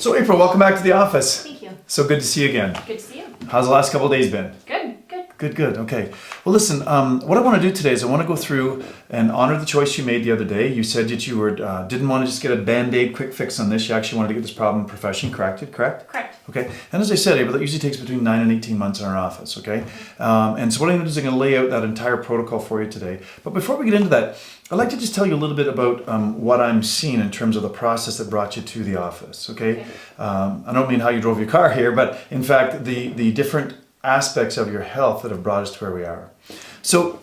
So April, welcome back to the office. Thank you. So good to see you again. Good to see you. How's the last couple of days been? Good. Good. Okay. Well, listen, what I want to do today is I want to go through and honor the choice you made the other day. You said that you were didn't want to just get a Band-Aid quick fix on this. You actually wanted to get this problem professionally corrected, correct? Correct. Okay. And as I said, April, that usually takes between 9 and 18 months in our office, okay? And so what I'm going to do is I'm going to lay out that entire protocol for you today. But before we get into that, I'd like to just tell you a little bit about what I'm seeing in terms of the process that brought you to the office, okay? I don't mean how you drove your car here, but in fact, the different aspects of your health that have brought us to where we are. So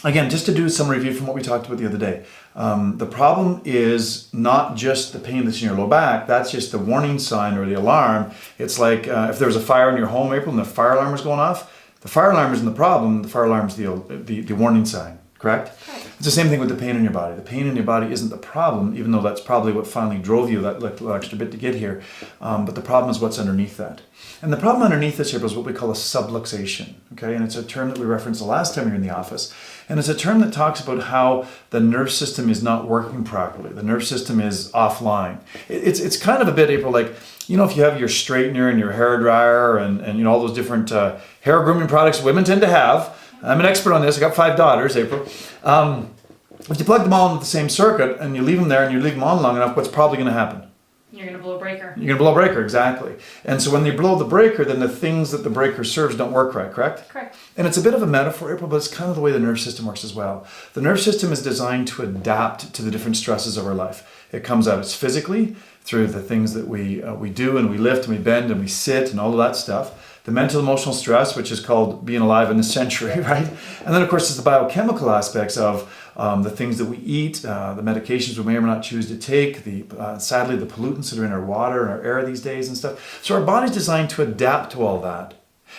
again, just to do some review from what we talked about the other day, the problem is not just the pain that's in your low back. That's just the warning sign or the alarm. It's like if there was a fire in your home, April, and the fire alarm was going off, the fire alarm isn't the problem, the fire alarm is the warning sign, correct? It's the same thing with the pain in your body. The pain in your body isn't the problem, even though that's probably what finally drove you that little extra bit to get here. But the problem is what's underneath that. And the problem underneath this here is what we call a subluxation, okay? And it's a term that we referenced the last time you were in the office. And it's a term that talks about how the nerve system is not working properly. The nerve system is offline. It's kind of a bit, April, like, you know, if you have your straightener and your hair dryer and you know, all those different hair grooming products women tend to have. I'm an expert on this. I got 5 daughters, April. If you plug them all into the same circuit and you leave them there and you leave them on long enough, what's probably going to happen? You're going to blow a breaker. You're going to blow a breaker, exactly. And so when you blow the breaker, then the things that the breaker serves don't work right, correct? Correct. And it's a bit of a metaphor, April, but it's kind of the way the nerve system works as well. The nerve system is designed to adapt to the different stresses of our life. It comes at us physically through the things that we do and we lift and we bend and we sit and all of that stuff. The mental emotional stress, which is called being alive in this century, right? And then, of course, there's the biochemical aspects of the things that we eat, the medications we may or may not choose to take, sadly, the pollutants that are in our water and our air these days and stuff. So our body's designed to adapt to all that.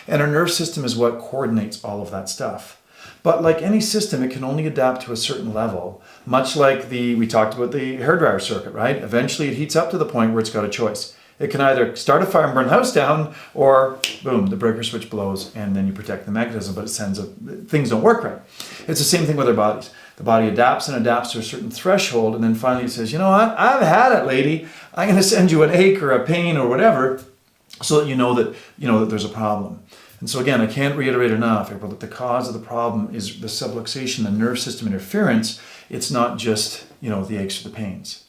And our nerve system is what coordinates all of that stuff. But like any system, it can only adapt to a certain level, much like we talked about the hairdryer circuit, right? Eventually, it heats up to the point where it's got a choice. It can either start a fire and burn the house down, or boom, the breaker switch blows and then you protect the mechanism, but things don't work right. It's the same thing with our bodies. The body adapts and adapts to a certain threshold, and then finally it says, you know what, I've had it, lady. I'm going to send you an ache or a pain or whatever, so that you know that there's a problem. And so again, I can't reiterate enough, April, that the cause of the problem is the subluxation, the nerve system interference. It's not just the aches or the pains.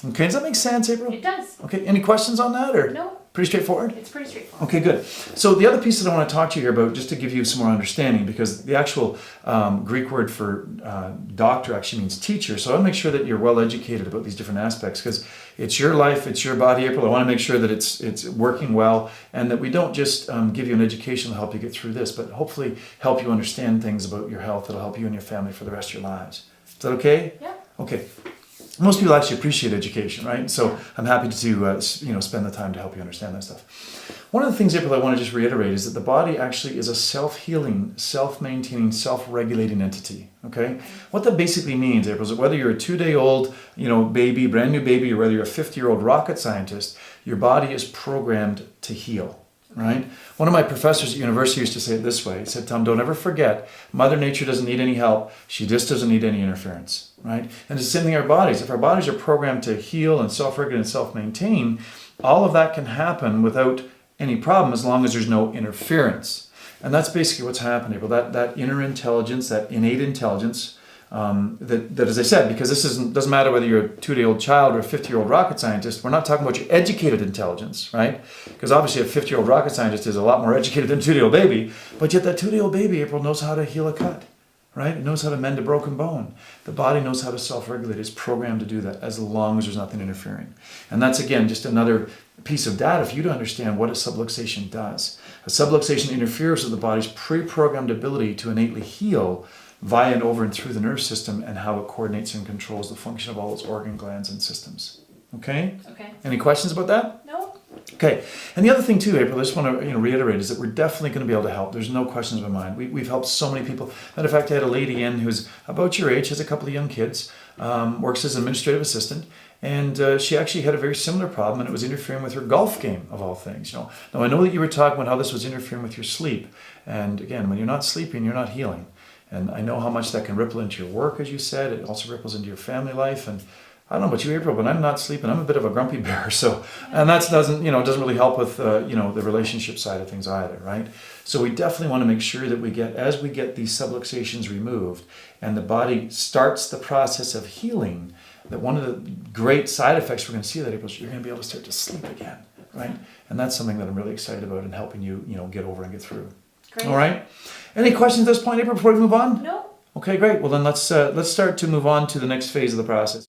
Okay, does that make sense, April? It does. Okay, any questions on that, or no? Pretty straightforward? It's pretty straightforward. Okay, good. So the other piece that I want to talk to you here about, just to give you some more understanding, because the actual Greek word for doctor actually means teacher, so I want to make sure that you're well educated about these different aspects, because it's your life, it's your body, April. I want to make sure that it's working well, and that we don't just give you an education to help you get through this, but hopefully help you understand things about your health that'll help you and your family for the rest of your lives. Is that okay? Yeah. Okay. Most people actually appreciate education, right? So I'm happy to spend the time to help you understand that stuff. One of the things, April, I want to just reiterate is that the body actually is a self-healing, self-maintaining, self-regulating entity. Okay? What that basically means, April, is that whether you're a 2-day-old, baby, brand new baby, or whether you're a 50-year-old rocket scientist, your body is programmed to heal. Right? One of my professors at university used to say it this way. He said, Tom, don't ever forget, Mother Nature doesn't need any help. She just doesn't need any interference. Right? And it's the same thing in our bodies. If our bodies are programmed to heal and self-regulate and self-maintain, all of that can happen without any problem as long as there's no interference. And that's basically what's happening. But that inner intelligence, that innate intelligence, that as I said, because this doesn't matter whether you're a 2-day-old child or a 50-year-old rocket scientist, we're not talking about your educated intelligence, right? Because obviously a 50-year-old rocket scientist is a lot more educated than a 2-day-old baby, but yet that 2-day-old baby, April, knows how to heal a cut, right? It knows how to mend a broken bone. The body knows how to self-regulate. It's programmed to do that as long as there's nothing interfering. And that's, again, just another piece of data for you to understand what a subluxation does. A subluxation interferes with the body's pre-programmed ability to innately heal via and over and through the nerve system, and how it coordinates and controls the function of all its organ glands and systems. Okay? Okay. Any questions about that? No. Okay. And the other thing too, April, I just want to reiterate, is that we're definitely going to be able to help. There's no questions in my mind. We've helped so many people. Matter of fact, I had a lady in who's about your age, has a couple of young kids, works as an administrative assistant, and she actually had a very similar problem, and it was interfering with her golf game, of all things. Now I know that you were talking about how this was interfering with your sleep, and again, when you're not sleeping, you're not healing. And I know how much that can ripple into your work, as you said. It also ripples into your family life. And I don't know about you, April, but I'm not sleeping. I'm a bit of a grumpy bear. So, and that doesn't really help with, the relationship side of things either, right? So we definitely want to make sure that as we get these subluxations removed and the body starts the process of healing, that one of the great side effects we're going to see of that, April, is you're going to be able to start to sleep again, right? And that's something that I'm really excited about in helping you, get over and get through. Great. All right. Any questions at this point, April, before we move on? No. Okay, great. Well, then let's start to move on to the next phase of the process.